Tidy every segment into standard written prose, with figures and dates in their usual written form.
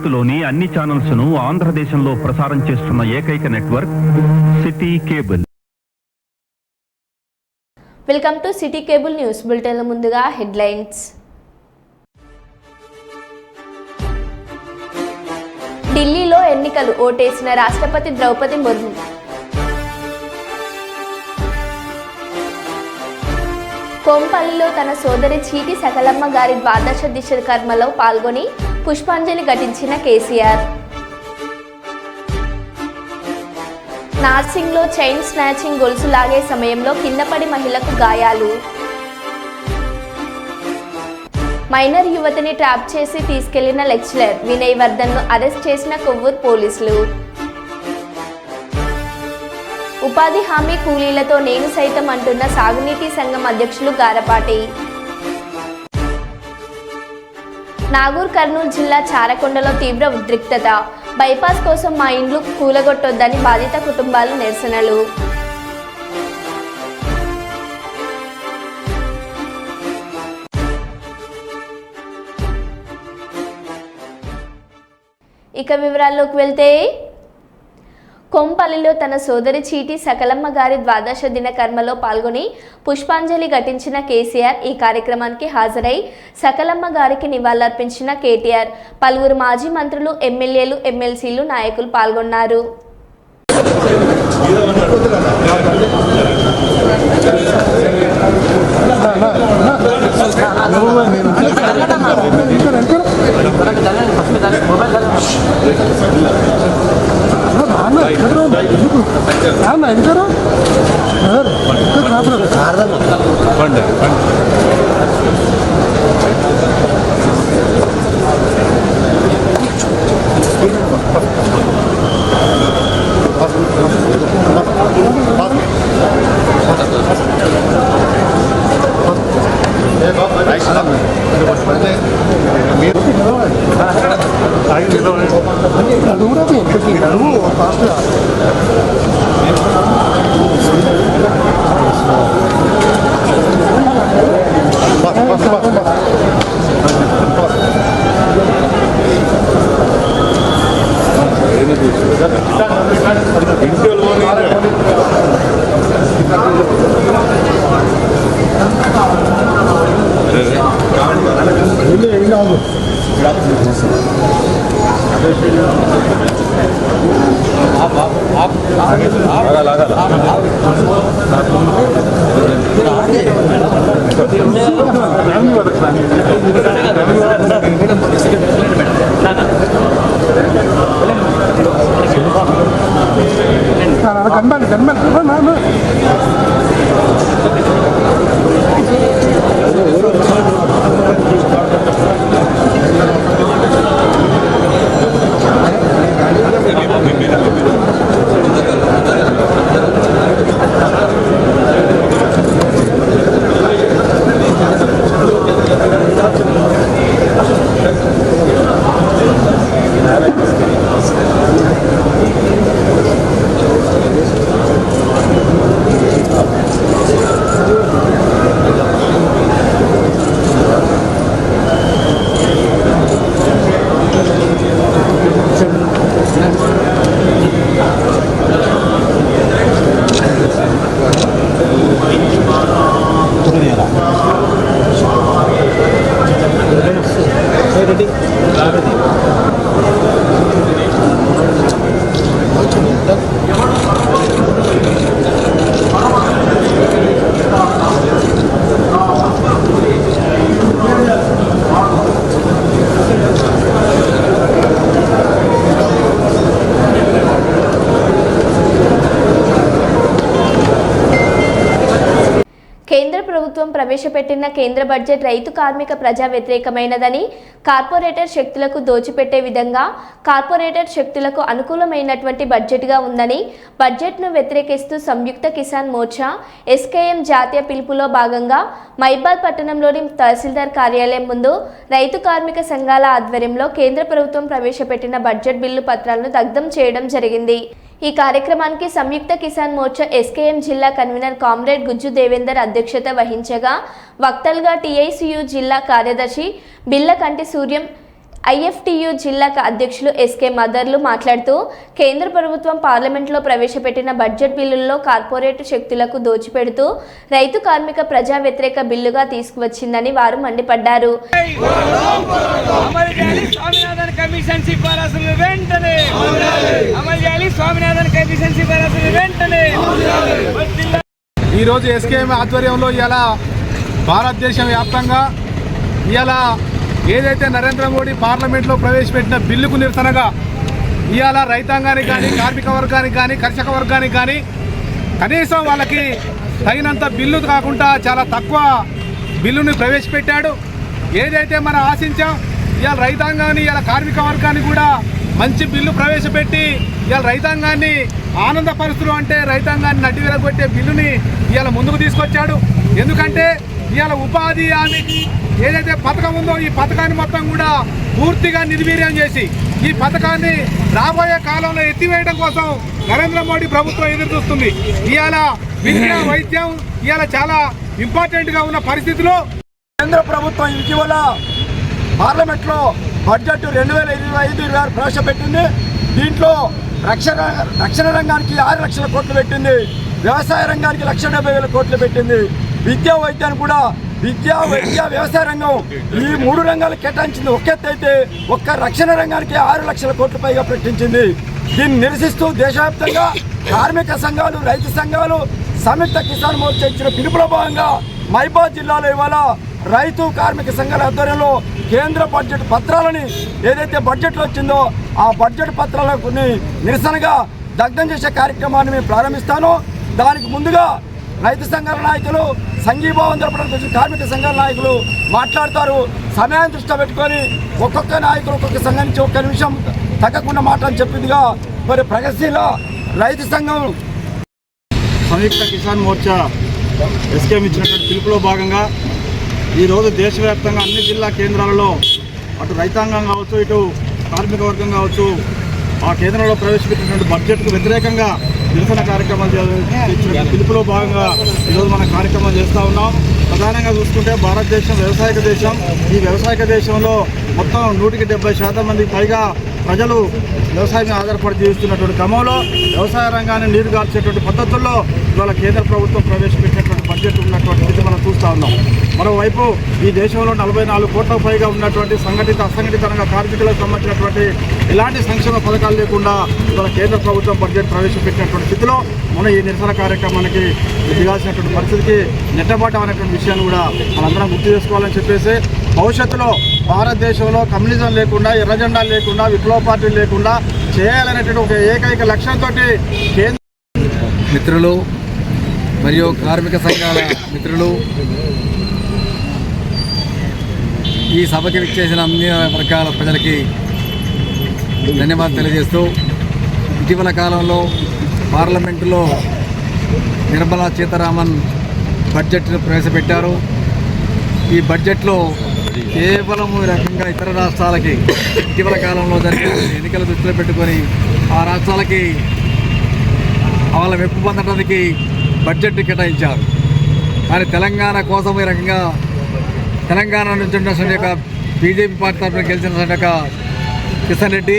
భారత్లోని అన్ని ఛానల్స్ ను ఆంధ్రదేశంలో ప్రసారం చేస్తున్న ఏకైక network city cable. Welcome to city cable news bulletin. ముందుగా హెడ్లైన్స్. ఢిల్లీలో ఎన్నికలు, ఓటేసిన రాష్ట్రపతి ద్రౌపది ముర్ము. కోంపల్లిలో తన సోదరి చీటి సకలమ్మ గారి ద్వాదశ దిశ కర్మలో పాల్గొని పుష్పాంజలి ఘటించిన కేసీఆర్. నార్సింగ్లో చైన్ స్నాచింగ్ గొలుసు లాగే సమయంలో కిందపడి మహిళకు గాయాలు. మైనర్ యువతిని ట్రాప్ చేసి తీసుకెళ్లిన లెక్చరర్ వినయ్ వర్ధన్ను అరెస్ట్ చేసిన కొవ్వూరు పోలీసులు. ఉపాధి హామీ కూలీలతో నేను సైతం అంటున్న సాగునీటి సంఘం అధ్యక్షులు గారపాటి. నాగూర్ కర్నూలు జిల్లా చారకొండలో తీవ్ర ఉద్రిక్తత. బైపాస్ కోసం మా ఇండ్లు కూలగొట్టొద్దని బాధిత కుటుంబాలు నిరసనలు. ఇక వివరాల్లోకి వెళ్తే, కొంపల్లిలో తన సోదరి చీటి సకలమ్మ గారి ద్వాదశ దిన కర్మలో పాల్గొని పుష్పాంజలి ఘటించిన కేసీఆర్. ఈ కార్యక్రమానికి హాజరై సకలమ్మ గారికి నివాళులర్పించిన కేటీఆర్. పలువురు మాజీ మంత్రులు, ఎమ్మెల్యేలు, ఎమ్మెల్సీలు, నాయకులు పాల్గొన్నారు. ప్రవేశపెట్టిన కేంద్ర బడ్జెట్ రైతు కార్మిక ప్రజా వ్యతిరేకమైనదని, కార్పొరేటర్ శక్తులకు దోచిపెట్టే విధంగా కార్పొరేటర్ శక్తులకు అనుకూలమైనటువంటి బడ్జెట్గా ఉందని బడ్జెట్ను వ్యతిరేకిస్తూ సంయుక్త కిసాన్ మోర్చా ఎస్కేఎం జాతీయ పిలుపులో భాగంగా మైబాద్ పట్టణంలోని తహసీల్దార్ కార్యాలయం ముందు రైతు కార్మిక సంఘాల ఆధ్వర్యంలో కేంద్ర ప్రభుత్వం ప్రవేశపెట్టిన బడ్జెట్ బిల్లు పత్రాలను దగ్ధం చేయడం జరిగింది. ఈ కార్యక్రమానికి సంయుక్త కిసాన్ మోర్చా ఎస్కేఎం జిల్లా కన్వీనర్ కామ్రేడ్ గుజ్జు దేవేందర్ అధ్యక్షత వహించగా, వక్తలుగా టీఐసియు జిల్లా కార్యదర్శి బిల్లకంటి సూర్యం, ఐఎఫ్టియు జిల్లా అధ్యక్షులు ఎస్కే మదర్లు మాట్లాడుతూ కేంద్ర ప్రభుత్వం పార్లమెంట్లో ప్రవేశపెట్టిన బడ్జెట్ బిల్లుల్లో కార్పొరేట్ శక్తులకు దోచిపెడుతూ రైతు కార్మిక ప్రజా వ్యతిరేక బిల్లుగా తీసుకువచ్చిందని వారు మండిపడ్డారు. ఈరోజు ఎస్కేఎం ఆధ్వర్యంలో ఇలా భారతదేశం వ్యాప్తంగా ఇలా ఏదైతే నరేంద్ర మోడీ పార్లమెంట్లో ప్రవేశపెట్టిన బిల్లుకు నిరసనగా ఇవాళ రైతాంగానికి కానీ కార్మిక వర్గానికి కానీ కర్షక వర్గానికి కానీ కనీసం వాళ్ళకి తగినంత బిల్లు కాకుండా చాలా తక్కువ బిల్లుని ప్రవేశపెట్టాడు. ఏదైతే మనం ఆశించాం ఇవాళ రైతాంగాన్ని ఇవాళ కార్మిక వర్గాన్ని కూడా మంచి బిల్లు ప్రవేశపెట్టి ఇవాళ రైతాంగాన్ని ఆనందపరుస్తులు అంటే రైతాంగాన్ని నడ్డి విరగొట్టే బిల్లుని ఇవాళ ముందుకు తీసుకొచ్చాడు. ఎందుకంటే ఇవాళ ఉపాధి హామీ ఏదైతే పథకం ఉందో ఈ పథకాన్ని మొత్తం కూడా పూర్తిగా నిర్వీర్యం చేసి ఈ పథకాన్ని రాబోయే కాలంలో ఎత్తివేయడం కోసం నరేంద్ర మోడీ ప్రభుత్వం ఎదురు చూస్తుంది. ఇవాళ విద్య వైద్యం ఇవాళ చాలా ఇంపార్టెంట్గా ఉన్న పరిస్థితిలో కేంద్ర ప్రభుత్వం ఇటీవల పార్లమెంట్లో బడ్జెట్ 2025-26 ప్రవేశపెట్టింది. దీంట్లో రక్షణ రంగానికి 6 లక్షల కోట్లు పెట్టింది. వ్యవసాయ రంగానికి 1,70,000 కోట్లు పెట్టింది. విద్యా వైద్యాన్ని కూడా విద్య వ్యవసాయ రంగం ఈ 3 రంగాలు కేటాయించింది. ఒకెత్తైతే ఒక్క రక్షణ రంగానికి 6 లక్షల కోట్ల పైగా ప్రకటించింది. దీన్ని నిరసిస్తూ దేశవ్యాప్తంగా కార్మిక సంఘాలు రైతు సంఘాలు సంయుక్త కిసాన్ మోర్చా ఇచ్చిన పిలుపులో భాగంగా మహిబాద్ జిల్లాలో ఇవాళ రైతు కార్మిక సంఘాల ఆధ్వర్యంలో కేంద్ర బడ్జెట్ పత్రాలని ఏదైతే బడ్జెట్లో వచ్చిందో ఆ బడ్జెట్ పత్రాలకు నిరసనగా దగ్ధం చేసే కార్యక్రమాన్ని మేము ప్రారంభిస్తాను. దానికి ముందుగా రైతు సంఘాల నాయకులు సంఘీభావం జరపడానికి కార్మిక సంఘాల నాయకులు మాట్లాడతారు. సమయాన్ని దృష్టిలో పెట్టుకొని ఒక్కొక్క నాయకులు ఒక్కొక్క సంఘం నుంచి ఒక్క నిమిషం తగ్గకుండా మాట్లాడి చెప్పిందిగా మరి ప్రగతిశీల రైతు సంఘం సంయుక్త కిసాన్ మోర్చా ఎస్కేఎం ఇచ్చినటువంటి పిలుపులో భాగంగా ఈరోజు దేశవ్యాప్తంగా అన్ని జిల్లా కేంద్రాలలో అటు రైతాంగం కావచ్చు ఇటు కార్మిక వర్గం కావచ్చు ఆ కేంద్రంలో ప్రవేశపెట్టినటువంటి బడ్జెట్కు వ్యతిరేకంగా నిరసన కార్యక్రమాలు ఇచ్చిన పిలుపులో భాగంగా ఈరోజు మనం కార్యక్రమాలు చేస్తూ ఉన్నాం. ప్రధానంగా చూసుకుంటే భారతదేశం వ్యవసాయక దేశం. ఈ వ్యవసాయక దేశంలో మొత్తం 170% మందికి పైగా ప్రజలు వ్యవసాయం ఆధారపడి జీవిస్తున్నటువంటి క్రమంలో వ్యవసాయ రంగాన్ని నీరు గార్చేటువంటి పద్ధతుల్లో ఇవాళ కేంద్ర ప్రభుత్వం ప్రవేశపెట్టినటువంటి బడ్జెట్ ఉన్నటువంటి స్థితి మనం చూస్తూ ఉన్నాం. మరోవైపు ఈ దేశంలో 44 కోట్లకు పైగా ఉన్నటువంటి సంఘటిత అసంఘటిత రంగ కార్మికులకు సంబంధించినటువంటి ఎలాంటి సంక్షేమ పథకాలు లేకుండా ఇవాళ కేంద్ర ప్రభుత్వం బడ్జెట్ ప్రవేశపెట్టినటువంటి స్థితిలో మనం ఈ నిరసన కార్యక్రమానికి దిగాల్సినటువంటి పరిస్థితికి నెట్టబాటం అనేటువంటి విషయాన్ని కూడా మనందరం గుర్తు చేసుకోవాలని చెప్పేసి భవిష్యత్తులో భారతదేశంలో కమ్యూనిజం లేకుండా ఎర్రజెండాలు లేకుండా విప్లవ పార్టీలు లేకుండా చేయాలనేటువంటి ఒక ఏకైక లక్ష్యంతో కేంద్ర మిత్రులు మరియు కార్మిక సంఘాల మిత్రులు ఈ సభకి విచ్చేసిన అన్ని వర్గాల ప్రజలకి ధన్యవాదాలు తెలియజేస్తూ ఇటీవల కాలంలో పార్లమెంటులో నిర్మలా సీతారామన్ బడ్జెట్ను ప్రవేశపెట్టారు. ఈ బడ్జెట్లో కేవలం ఈ రకంగా ఇతర రాష్ట్రాలకి ఇటీవల కాలంలో జరిగిన ఎన్నికల దృష్టిలో పెట్టుకొని ఆ రాష్ట్రాలకి వాళ్ళ మెప్పు పొందడానికి బడ్జెట్ కేటాయించారు. కానీ తెలంగాణ కోసం ఈ రకంగా తెలంగాణ నుంచి ఉన్నటువంటి యొక్క బీజేపీ పార్టీ తరఫున గెలిచినటువంటి యొక్క కిషన్ రెడ్డి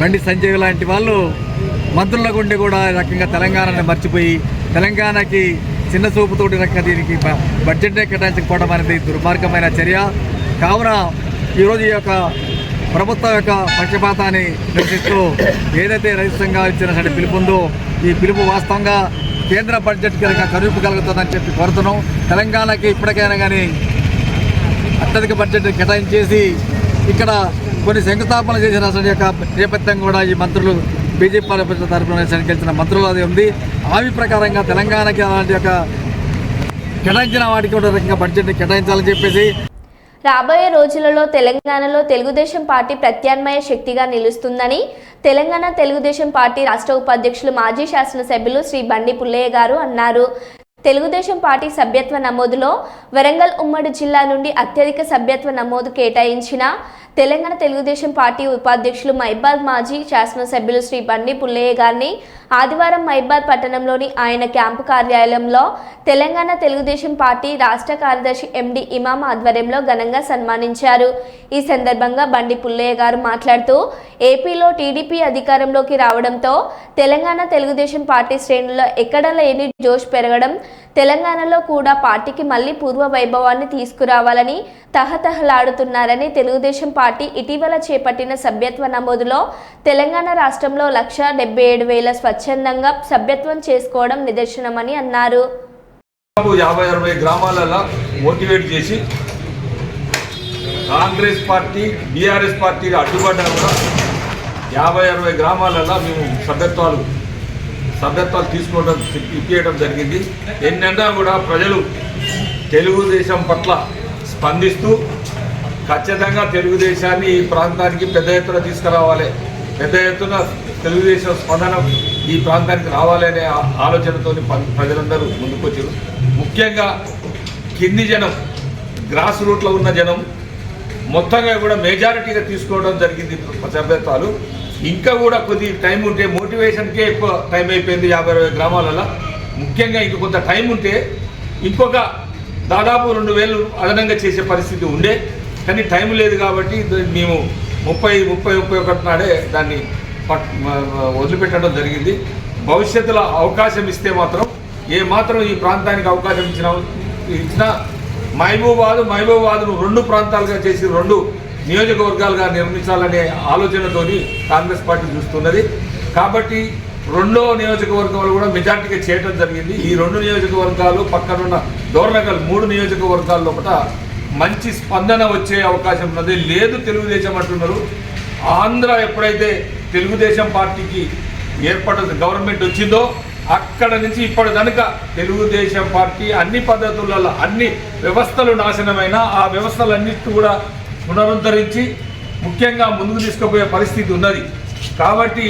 బండి సంజయ్ లాంటి వాళ్ళు మంత్రుల గుండె కూడా ఈ రకంగా తెలంగాణని మర్చిపోయి తెలంగాణకి చిన్న చూపుతోటి రకంగా దీనికి బడ్జెట్నే కేటాయించకపోవడం అనేది దుర్మార్గమైన చర్య. కావున ఈరోజు ఈ యొక్క ప్రభుత్వం యొక్క పక్షపాతాన్ని నిరసిస్తూ ఏదైతే రైతు సంఘాలు ఇచ్చినటువంటి పిలుపు ఉందో ఈ పిలుపు వాస్తవంగా కేంద్ర బడ్జెట్ కనుక కరువు కలుగుతుందని చెప్పి కోరుతున్నాం. తెలంగాణకి ఇప్పటికైనా కానీ అత్యధిక బడ్జెట్ కేటాయించేసి ఇక్కడ కొన్ని శంకుస్థాపన చేసిన యొక్క నేపథ్యం కూడా ఈ మంత్రులు బీజేపీ తరఫున గెలిచిన మంత్రులు అది ఉంది. హామీ ప్రకారంగా తెలంగాణకి అలాంటి యొక్క కేటాయించిన వాటికి కూడా రకంగా బడ్జెట్ని కేటాయించాలని చెప్పేసి రాబోయే రోజులలో తెలంగాణలో తెలుగుదేశం పార్టీ ప్రత్యామ్నాయ శక్తిగా నిలుస్తుందని తెలంగాణ తెలుగుదేశం పార్టీ రాష్ట్ర ఉపాధ్యక్షులు మాజీ శాసనసభ్యులు శ్రీ బండి పుల్లయ్య గారు అన్నారు. తెలుగుదేశం పార్టీ సభ్యత్వ నమోదులో వరంగల్ ఉమ్మడి జిల్లా నుండి అత్యధిక సభ్యత్వ నమోదు కేటాయించిన తెలంగాణ తెలుగుదేశం పార్టీ ఉపాధ్యక్షులు మహిబాద్ మాజీ శాసనసభ్యులు శ్రీ బండి పుల్లయ్య గారిని ఆదివారం మైబాద్ పట్టణంలోని ఆయన క్యాంపు కార్యాలయంలో తెలంగాణ తెలుగుదేశం పార్టీ రాష్ట్ర కార్యదర్శి ఎండి ఇమాం ఆధ్వర్యంలో ఘనంగా సన్మానించారు. ఈ సందర్భంగా బండి పుల్లయ్య గారు మాట్లాడుతూ ఏపీలో టీడీపీ అధికారంలోకి రావడంతో తెలంగాణ తెలుగుదేశం పార్టీ శ్రేణుల్లో ఎక్కడ లేని జోష్ పెరగడం, తెలంగాణలో కూడా పార్టీకి మళ్లీ పూర్వ వైభవాన్ని తీసుకురావాలని తహతహలాడుతున్నారని, తెలుగుదేశం పార్టీ ఇటీవల చేపట్టిన సభ్యత్వ నమోదులో తెలంగాణ రాష్ట్రంలో 1,77,000 స్వచ్ఛందంగా సభ్యత్వం చేసుకోవడం నిదర్శనమని అన్నారు. 50-60 గ్రామాలలో మోటివేట్ చేసి కాంగ్రెస్ పార్టీ బీఆర్ఎస్ పార్టీ అడ్డుపడ్డా కూడా 50-60 గ్రామాలలో మేము సభ్యత్వాలు తీసుకోవడం ఇప్పించడం జరిగింది. ఎన్నెన్నా కూడా ప్రజలు తెలుగుదేశం పట్ల స్పందిస్తూ ఖచ్చితంగా తెలుగుదేశాన్ని ఈ ప్రాంతానికి పెద్ద ఎత్తున తీసుకురావాలి, పెద్ద ఎత్తున తెలుగుదేశం స్పందన ఈ ప్రాంతానికి రావాలి అనే ఆలోచనతో ప్రజలందరూ ముందుకొచ్చారు. ముఖ్యంగా కింది జనం, గ్రాస్ రూట్లో ఉన్న జనం మొత్తంగా కూడా మెజారిటీగా తీసుకోవడం జరిగింది సభ్యత్వాలు. ఇంకా కూడా కొద్ది టైం ఉంటే, మోటివేషన్కే ఎక్కువ టైం అయిపోయింది 50-60 గ్రామాలలో. ముఖ్యంగా ఇంక కొంత టైం ఉంటే ఇంకొక దాదాపు 2,000 అదనంగా చేసే పరిస్థితి ఉండే, కానీ టైం లేదు కాబట్టి మేము 30-31 నాడే దాన్ని వదిలిపెట్టడం జరిగింది. భవిష్యత్తులో అవకాశం ఇస్తే మాత్రం ఏమాత్రం ఈ ప్రాంతానికి అవకాశం ఇచ్చినా మహబూబాబాద్ను 2 ప్రాంతాలుగా చేసి 2 నియోజకవర్గాలుగా నిర్మించాలనే ఆలోచనతోని కాంగ్రెస్ పార్టీ చూస్తున్నది. కాబట్టి 2వ నియోజకవర్గాలు కూడా మెజార్టీగా చేయడం జరిగింది. ఈ 2 నియోజకవర్గాలు పక్కనున్న దోర్నగల్ 3 నియోజకవర్గాల లోపల మంచి స్పందన వచ్చే అవకాశం ఉన్నది. లేదు తెలుగుదేశం అంటున్నారు. ఆంధ్ర ఎప్పుడైతే తెలుగుదేశం పార్టీకి గవర్నమెంట్ వచ్చిందో అక్కడ నుంచి ఇప్పటి కనుక తెలుగుదేశం పార్టీ అన్ని పద్ధతులలో అన్ని వ్యవస్థలు నాశనమైన ఆ వ్యవస్థలన్నిటి కూడా పునరుద్ధరించి ముఖ్యంగా ముందుకు తీసుకుపోయే పరిస్థితి ఉన్నది. కాబట్టి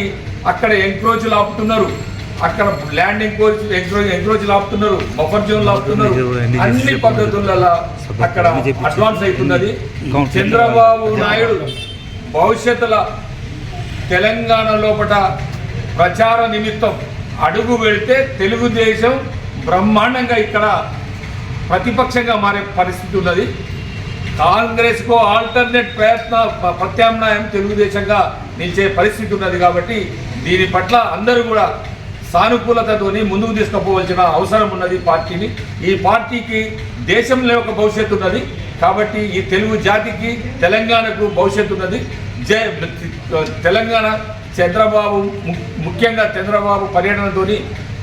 అక్కడ ఎంక్రోచ్లు ఆపుతున్నారు, అక్కడ ల్యాండ్ ఎంక్రోచ్లు ఆపుతున్నారు, బఫర్ జోన్లు ఆపుతున్నారు, అన్ని పద్ధతులలో అక్కడ అడ్వాన్స్ అవుతున్నది. చంద్రబాబు నాయుడు భవిష్యత్తులో తెలంగాణ లోపల ప్రచార నిమిత్తం అడుగు వెళితే తెలుగుదేశం బ్రహ్మాండంగా ఇక్కడ ప్రతిపక్షంగా మారే పరిస్థితి ఉన్నది. కాంగ్రెస్కు ఆల్టర్నేట్ ప్రత్యామ్నాయం తెలుగుదేశంగా నిలిచే పరిస్థితి ఉన్నది. కాబట్టి దీని పట్ల అందరూ కూడా సానుకూలతతోని ముందుకు తీసుకుపోవాల్సిన అవసరం ఉన్నది పార్టీని. ఈ పార్టీకి దేశంలో ఒక భవిష్యత్తు ఉన్నది. కాబట్టి ఈ తెలుగు జాతికి తెలంగాణకు భవిష్యత్తు ఉన్నది. తెలంగాణ ముఖ్యంగా చంద్రబాబు పర్యటనతోని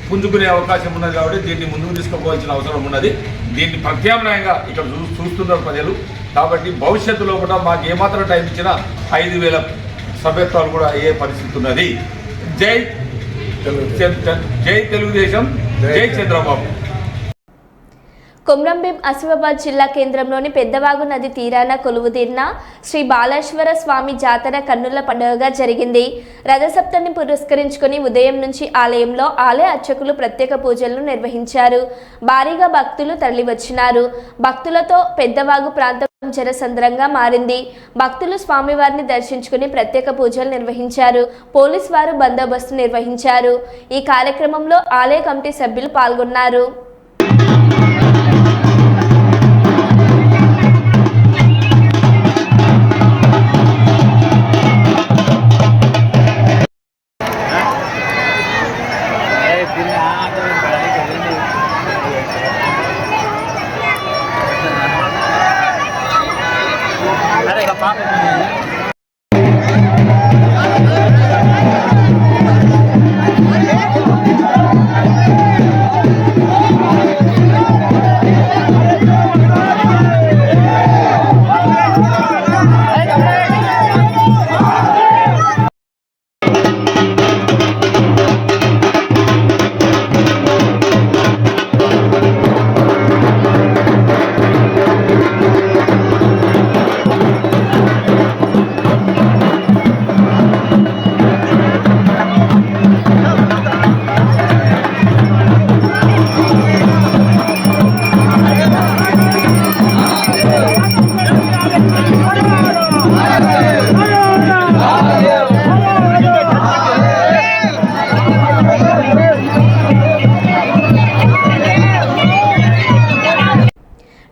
పుంజుకునే అవకాశం ఉన్నది. కాబట్టి దీన్ని ముందుకు తీసుకుపోవాల్సిన అవసరం ఉన్నది. దీన్ని ప్రత్యామ్నాయంగా ఇక్కడ చూస్తున్నారు ప్రజలు. కాబట్టి భవిష్యత్తులో కూడా మాకు ఏమాత్రం టైం ఇచ్చినా 5,000 సభ్యత్వాలు కూడా అయ్యే పరిస్థితి ఉన్నది. జై తెలుగుదేశం, జై చంద్రబాబు. కొమ్రంభీం ఆసిఫాబాద్ జిల్లా కేంద్రంలోని పెద్దవాగు నది తీరాన కొలువుదీరిన శ్రీ బాలేశ్వర స్వామి జాతర కన్నుల పండుగగా జరిగింది. రథసప్తమిని పురస్కరించుకుని ఉదయం నుంచి ఆలయంలో ఆలయ అర్చకులు ప్రత్యేక పూజలను నిర్వహించారు. భారీగా భక్తులు తరలివచ్చినారు. భక్తులతో పెద్దవాగు ప్రాంతం జనసంద్రంగా మారింది. భక్తులు స్వామివారిని దర్శించుకుని ప్రత్యేక పూజలు నిర్వహించారు. పోలీసు వారు బందోబస్తు నిర్వహించారు. ఈ కార్యక్రమంలో ఆలయ కమిటీ సభ్యులు పాల్గొన్నారు.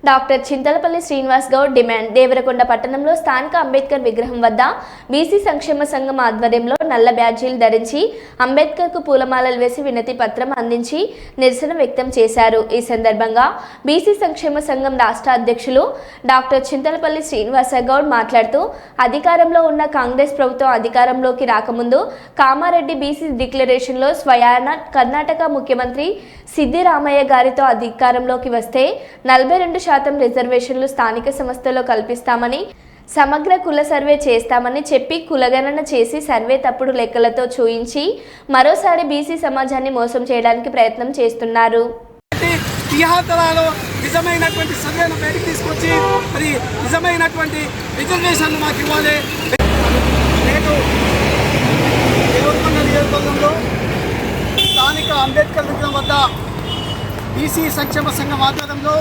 Doctor Chintalapalli Srinivas Goud demand. దేవరకొండ పట్టణంలో స్థానిక అంబేద్కర్ విగ్రహం వద్ద బీసీ సంక్షేమ సంఘం ఆధ్వర్యంలో నల్ల బ్యాడ్జీలు ధరించి అంబేద్కర్కు పూలమాలలు వేసి వినతి పత్రం అందించి నిరసన వ్యక్తం చేశారు. ఈ సందర్భంగా బీసీ సంక్షేమ సంఘం రాష్ట్ర అధ్యక్షులు డాక్టర్ చింతలపల్లి శ్రీనివాస గౌడ్ మాట్లాడుతూ అధికారంలో ఉన్న కాంగ్రెస్ ప్రభుత్వం అధికారంలోకి రాకముందు కామారెడ్డి బీసీ డిక్లరేషన్లో స్వయాన కర్ణాటక ముఖ్యమంత్రి సిద్దిరామయ్య గారితో అధికారంలోకి వస్తే 42% రిజర్వేషన్లు స్థానిక సంస్థల్లో కల్పిస్తామని, సమగ్ర కుల సర్వే చేస్తామని చెప్పి కులగణన చేసి సర్వే తప్పుడు లెక్కలతో చూయించి మరోసారి బీసీ సమాజాన్ని మోసం చేయడానికి ప్రయత్నం చేస్తున్నారు. నిజమైనటువంటి సర్వేను బయటికి తీసుకొచ్చి మరి నిజమైనటువంటి రిజర్వేషన్లు మాకు ఇవ్వాలి. నేను నియోజకవర్గంలో స్థానిక అంబేద్కర్ విగ్రహం వద్ద బీసీ సంక్షేమ సంఘం ఆధ్వర్యంలో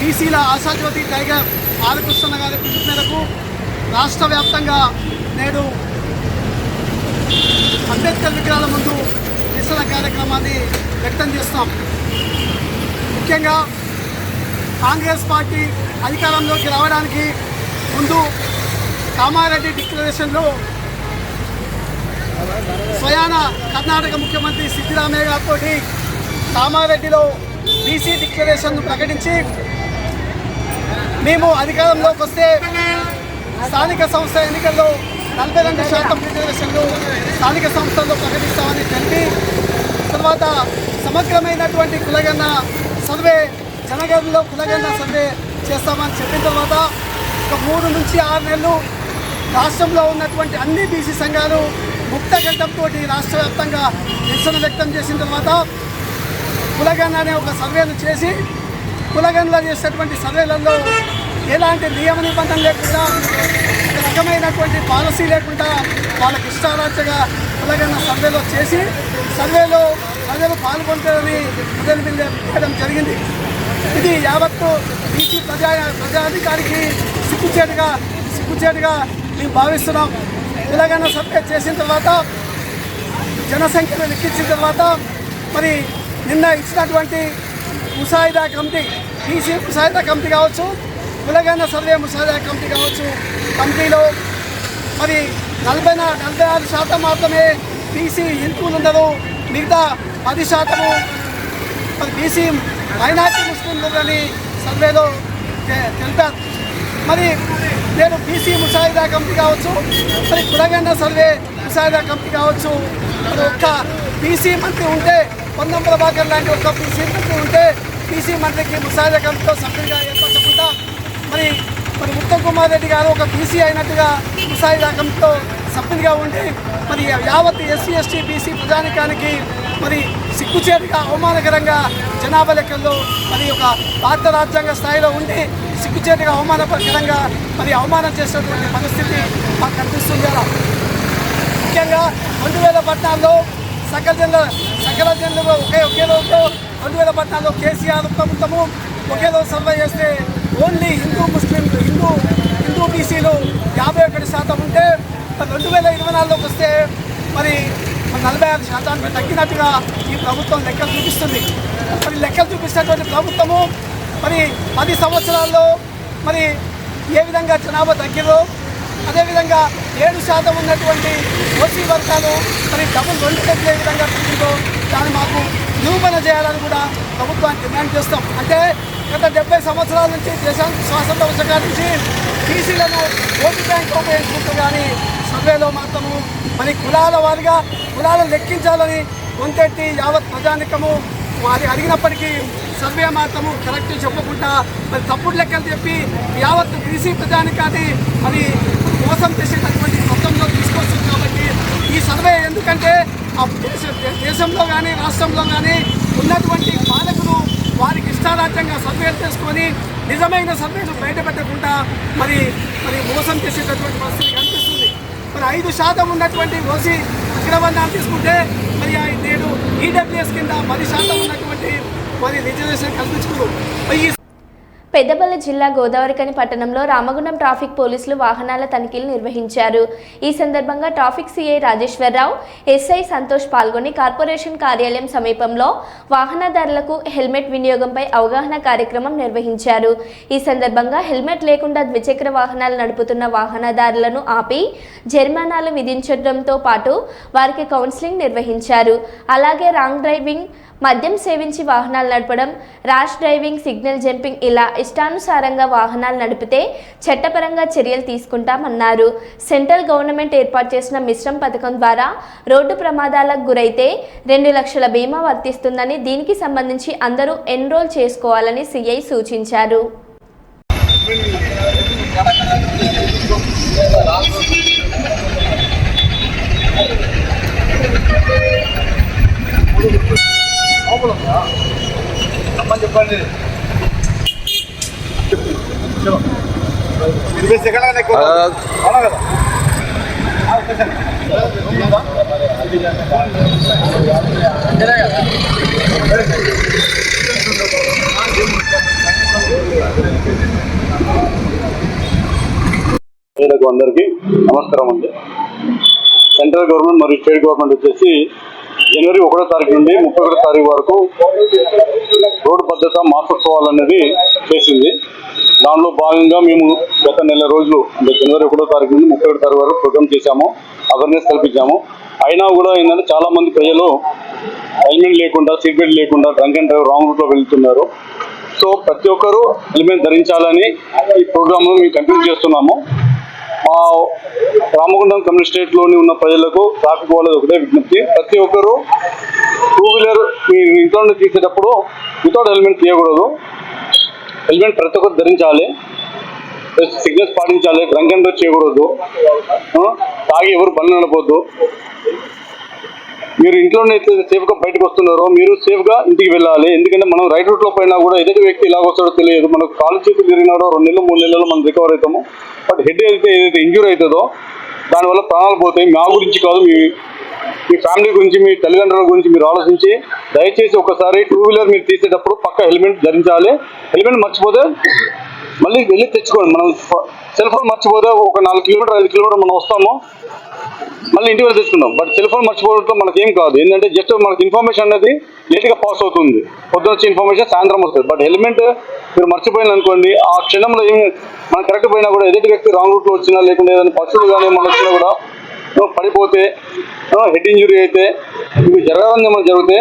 బీసీల ఆశాజ్యోతి టైగర్ బాలకృష్ణ గారి పిలుపు మేరకు రాష్ట్ర వ్యాప్తంగా నేడు అంబేద్కర్ విగ్రహాల ముందు నిరసన కార్యక్రమాన్ని వ్యక్తం చేస్తాం. ముఖ్యంగా కాంగ్రెస్ పార్టీ అధికారంలోకి రావడానికి ముందు కామారెడ్డి డిక్లరేషన్లో స్వయాన కర్ణాటక ముఖ్యమంత్రి సిద్దిరామయ్య గారితో కామారెడ్డిలో బీసీ డిక్లరేషన్ను ప్రకటించి మేము అధికారంలోకి వస్తే స్థానిక సంస్థ ఎన్నికల్లో 42% రిజర్వేషన్లు స్థానిక సంస్థల్లో ప్రకటిస్తామని తెలిపి తర్వాత సమగ్రమైనటువంటి కులగణన సర్వే జనగణనలో కులగణన సర్వే చేస్తామని చెప్పిన తర్వాత ఒక 3 నుంచి 6 నెలలు రాష్ట్రంలో ఉన్నటువంటి అన్ని బీసీ సంఘాలు ముక్తగంఠంతో రాష్ట్ర వ్యాప్తంగా నిరసన వ్యక్తం చేసిన తర్వాత కులగణన అనే ఒక సర్వేను చేసి కులగణనలో చేసేటువంటి సర్వేలలో ఎలాంటి నియమ నిబంధనలు లేకుండా ఒక రకమైనటువంటి పాలసీ లేకుండా వాళ్ళకి ఇష్టారాజ్యంగా కులగణన సర్వేలో చేసి సర్వేలో ప్రజలు పాల్గొంటారని ప్రజలు జరిగింది. ఇది యావత్తు బీసీ ప్రజాధికారికి సిగ్గుచేటుగా మేము భావిస్తున్నాం. కులగణన సర్వే చేసిన తర్వాత జనసంఖ్యను లెక్కించిన తర్వాత మరి నిన్న ఇచ్చినటువంటి ముసాయిదా కమిటీ, బీసీ ముసాయిదా కమిటీ కావచ్చు, కులగణన సర్వే ముసాయిదా కమిటీ కావచ్చు, కమిటీలో మరి 46% మాత్రమే బీసీ హిందువులు ఉన్నారు, మిగతా 10% మరి బీసీ మైనార్టీ ముస్లింలు అని సర్వేలో తెలిపారు. మరి నేను బీసీ ముసాయిదా కమిటీ కావచ్చు, మరి కులగణన సర్వే ముసాయిదా కమిటీ కావచ్చు, మరి ఒక్క బీసీ మంత్రి ఉంటే పొన్నం ప్రభాకర్ లాంటి ఒక్క బీసీ మంత్రి ఉంటే బీసీ మంత్రికి ముసాయిదా కమిటీలో సభ్యులుగా ఏర్పరచకుండా మరి ఉత్తమ్ కుమార్ రెడ్డి గారు ఒక బీసీ అయినట్టుగా ముసాయిదా కమిటీలో సభ్యులుగా ఉండి మరి యావత్ ఎస్సీ ఎస్టీ బీసీ ప్రజానికానికి మరి సిగ్గుచేటుగా అవమానకరంగా జనాభా లెక్కల్లో మరి ఒక భారత రాజ్యాంగ స్థాయిలో ఉండి సిగ్గుచేటుగా అవమానకరంగా మరి అవమానం చేసినటువంటి పరిస్థితి మాకు కనిపిస్తుంది. అలా ముఖ్యంగా 2014లో సకల జనులు ఒకే రోజు 2014లో కేసీఆర్ ప్రభుత్వము ఒకే రోజు సర్వే చేస్తే ఓన్లీ హిందూ బీసీలు 51% ఉంటే 2024లోకి వస్తే మరి 46% తగ్గినట్టుగా ఈ ప్రభుత్వం లెక్కలు చూపిస్తుంది. మరి లెక్కలు చూపిస్తున్నటువంటి ప్రభుత్వము మరి 10 సంవత్సరాల్లో మరి ఏ విధంగా జనాభా తగ్గిందో అదేవిధంగా 7% ఉన్నటువంటి ఓసీ వర్గాలు మరి డబుల్ 2 తగ్గే విధంగా తగ్గిందో దాన్ని మాకు నిరూపణ చేయాలని కూడా ప్రభుత్వాన్ని డిమాండ్ చేస్తాం. అంటే గత 70 సంవత్సరాల నుంచి దేశానికి స్వాతంత్రం వచ్చాక నుంచి బీసీలను ఓటు బ్యాంక్ ఉపయోగించుకుంటూ కానీ సర్వేలో మాత్రము మరి కులాల వారిగా కులాలను లెక్కించాలని గొంతెట్టి యావత్ ప్రజానికము వారి అడిగినప్పటికీ సర్వే మాత్రము కరెక్ట్ చెప్పకుండా మరి తప్పుడు లెక్కలు చెప్పి యావత్ బీసీ ప్రజానికాన్ని మరి మోసం చేసేటటువంటి మొత్తంలో తీసుకొస్తుంది. కాబట్టి ఈ సర్వే ఎందుకంటే ఆ దేశంలో కానీ రాష్ట్రంలో కానీ ఉన్నటువంటి పాలకులు వారికి ఇష్టారాజ్యంగా సర్వేలు చేసుకొని నిజమైన సర్వేలు బయటపెట్టకుండా మరి మోసం చేసేటటువంటి పరిస్థితి కనిపిస్తుంది. మరి 5% ఉన్నటువంటి ఓసీ అగ్రవర్ణాన్ని తీసుకుంటే మరి నేడు ఈడబ్ల్యూఎస్ కింద 10% ఉన్నటువంటి మరి రిజర్వేషన్ కల్పించుకున్నారు. పెద్దపల్లి జిల్లా గోదావరిఖని పట్టణంలో రామగుండం ట్రాఫిక్ పోలీసులు వాహనాల తనిఖీలు నిర్వహించారు. ఈ సందర్భంగా traffic CI Rajeshwararao, SI Santosh పాల్గొని కార్పొరేషన్ కార్యాలయం సమీపంలో వాహనదారులకు హెల్మెట్ వినియోగంపై అవగాహన కార్యక్రమం నిర్వహించారు. ఈ సందర్భంగా హెల్మెట్ లేకుండా ద్విచక్ర వాహనాలు నడుపుతున్న వాహనదారులను ఆపి జరిమానాలు విధించడంతో పాటు వారికి కౌన్సిలింగ్ నిర్వహించారు. అలాగే రాంగ్ డ్రైవింగ్, మద్యం సేవించి వాహనాలు నడపడం, ర్యాష్ డ్రైవింగ్, సిగ్నల్ జంపింగ్ ఇలా ఇష్టానుసారంగా వాహనాలు నడిపితే చట్టపరంగా చర్యలు తీసుకుంటామన్నారు. సెంట్రల్ గవర్నమెంట్ ఏర్పాటు చేసిన మిశ్రమ్ పథకం ద్వారా రోడ్డు ప్రమాదాలకు గురైతే 2 లక్షల బీమా వర్తిస్తుందని, దీనికి సంబంధించి అందరూ ఎన్రోల్ చేసుకోవాలని సిఐ సూచించారు. చెప్పండి. 20 సెకండ్ల ఎక్కువ అవునా కదా? అందరికీ నమస్కారం అండి. సెంట్రల్ గవర్నమెంట్ మరియు స్టేట్ గవర్నమెంట్ వచ్చేసి జనవరి 1వ తారీఖు నుండి 31వ తారీఖు వరకు రోడ్డు భద్రత మాసోత్సవాలు అనేది చేసింది. దానిలో భాగంగా మేము గత నెల రోజులు అంటే జనవరి 1వ తారీఖు నుండి 31వ తారీఖు వరకు ప్రోగ్రామ్ చేశాము, అవేర్నెస్ కల్పించాము. అయినా కూడా ఏంటంటే చాలా మంది ప్రజలు హెల్మెట్ లేకుండా, సీట్ బెల్ట్ లేకుండా డ్రంక్ అండ్ డ్రైవ్ రాంగ్ రూట్లో వెళ్తున్నారు. సో ప్రతి ఒక్కరూ హెల్మెట్ ధరించాలని ఈ ప్రోగ్రామ్ను మేము కంటిన్యూ చేస్తున్నాము. మా రామగుండం కమ్యూనిస్టేట్లోని ఉన్న ప్రజలకు ట్రాఫిక్ వాళ్ళది ఒకటే విజ్ఞప్తి, ప్రతి ఒక్కరూ 2 వీలర్ మీరు ఇంట్లో నుండి తీసేటప్పుడు వితౌట్ హెల్మెట్ తీయకూడదు. హెల్మెట్ ప్రతి ఒక్కరు ధరించాలి, సిగ్నల్స్ పాటించాలి, డ్రంక్ అండ్ డ్రైవ్ చేయకూడదు, తాగి ఎవరు బండి నడపొద్దు. మీరు ఇంట్లోనే సేఫ్గా బయటకు వస్తున్నారో మీరు సేఫ్గా ఇంటికి వెళ్ళాలి. ఎందుకంటే మనం రైట్ రూట్లో పోయినా కూడా ఎదుటి వ్యక్తి ఎలాగ వస్తాడో తెలియదు. మనకు కాలు చేతులు తిరిగినాడో 2 నెలలు 3 నెలలు మనం రికవర్ అవుతాము. బట్ హెడ్ అయితే ఏదైతే ఇంజ్యూర్ అవుతుందో దానివల్ల ప్రాణాలు పోతాయి. మా గురించి కాదు, మీ ఫ్యామిలీ గురించి, మీ తల్లిదండ్రుల గురించి మీరు ఆలోచించి దయచేసి ఒకసారి 2 వీలర్ మీరు తీసేటప్పుడు పక్క హెల్మెట్ ధరించాలి. హెల్మెట్ మర్చిపోతే మళ్ళీ వెళ్ళి తెచ్చుకోండి. మనం సెల్ ఫోన్ మర్చిపోతే ఒక 4 కిలోమీటర్ 5 కిలోమీటర్ మనం వస్తాము, మళ్ళీ ఇంటి వెళ్ళి తెచ్చుకుంటాం. బట్ సెల్ ఫోన్ మర్చిపోవడంతో మనకేం కాదు. ఏంటంటే జస్ట్ మనకి ఇన్ఫర్మేషన్ అనేది లేట్గా పాస్ అవుతుంది. పొద్దున వచ్చే ఇన్ఫర్మేషన్ సాయంత్రం వస్తుంది. బట్ హెల్మెట్ మీరు మర్చిపోయిన అనుకోండి, ఆ క్షణంలో ఏమి మనం కరెక్ట్ పోయినా కూడా ఎదుటి వ్యక్తి రాంగ్ రూట్లో వచ్చినా, లేకుంటే ఏదైనా పశువులు కానీ మనం వచ్చినా కూడా పడిపోతే, హెడ్ ఇంజురీ అయితే, మీకు జరగాలని ఏమైనా జరిగితే,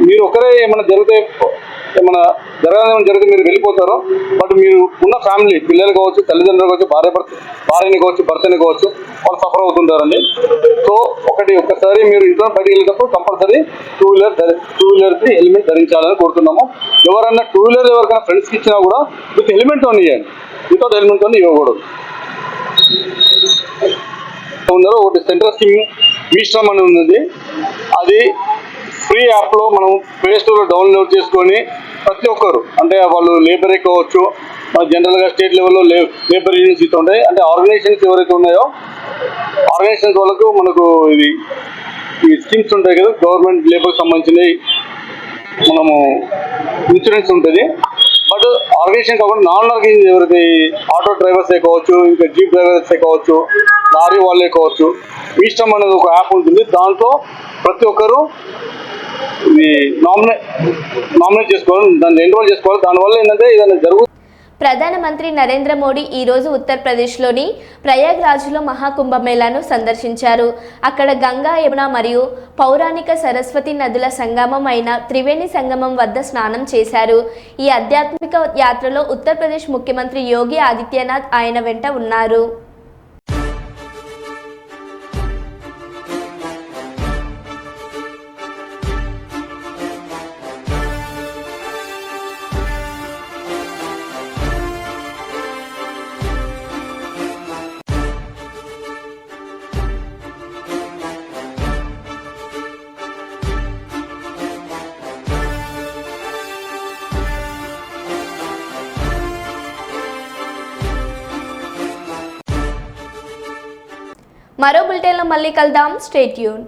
మీరు ఒకరే ఏమైనా జరిగితే, ఏమైనా జరగాలని జరిగితే మీరు వెళ్ళిపోతారు. బట్ మీరు ఉన్న ఫ్యామిలీ, పిల్లలు కావచ్చు, తల్లిదండ్రులు కావచ్చు, భార్యని కావచ్చు, భర్తని కావచ్చు, వాళ్ళు సఫర్ అవుతుంటారండి. సో ఒక్కసారి మీరు ఇంట్లో బయటకు వెళ్ళేటప్పుడు కంపల్సరీ 2 వీలర్కి హెల్మెట్ ధరించాలని కోరుతున్నాము. ఎవరైనా 2 వీలర్ ఎవరికైనా ఫ్రెండ్స్కి ఇచ్చినా కూడా విత్ హెల్మెట్తో ఇవ్వండి, వితౌట్ హెల్మెట్తో ఇవ్వకూడదు. ఒకటి సెంట్రల్ స్కీమ్ మిశ్రమ్ అని ఉన్నది, అది ఫ్రీ యాప్లో మనం ప్లే స్టోర్లో డౌన్లోడ్ చేసుకొని ప్రతి ఒక్కరు, అంటే వాళ్ళు లేబరే కావచ్చు, జనరల్గా స్టేట్ లెవెల్లో లేబర్ యూనియన్స్ ఇస్తూ ఉంటాయి. అంటే ఆర్గనైజేషన్స్ ఎవరైతే ఉన్నాయో ఆర్గనైజేషన్స్ వాళ్ళకు మనకు ఈ స్కీమ్స్ ఉంటాయి కదా, గవర్నమెంట్ లేబర్కి సంబంధించినవి మనము ఇన్సూరెన్స్ ఉంటుంది. బట్ ఆర్గనైజేషన్ కాకుండా నాన్ ఆర్గనైజేషన్ ఎవరైతే ఆటో డ్రైవర్సే కావచ్చు, ఇంకా జీప్ డ్రైవర్సే కావచ్చు, లారీ వాళ్ళే కావచ్చు, ఇష్టం అనేది ఒక యాప్ ఉంటుంది. దాంట్లో ప్రతి ఒక్కరు ఇది నామినేట్ చేసుకోవాలి, దాన్ని ఎన్రోల్ చేసుకోవాలి. దానివల్ల ఏంటంటే ఏదైనా జరుగుతుంది. ప్రధానమంత్రి నరేంద్ర మోడీ ఈరోజు ఉత్తరప్రదేశ్లోని ప్రయాగ్రాజ్లో మహాకుంభమేళాను సందర్శించారు. అక్కడ గంగా, యమున మరియు పౌరాణిక సరస్వతి నదుల సంగమం అయిన త్రివేణి సంగమం వద్ద స్నానం చేశారు. ఈ ఆధ్యాత్మిక యాత్రలో ఉత్తరప్రదేశ్ ముఖ్యమంత్రి యోగి ఆదిత్యనాథ్ ఆయన వెంట ఉన్నారు. మరో బులెటిన్లో మళ్ళీ కలుద్దాం. Stay tune.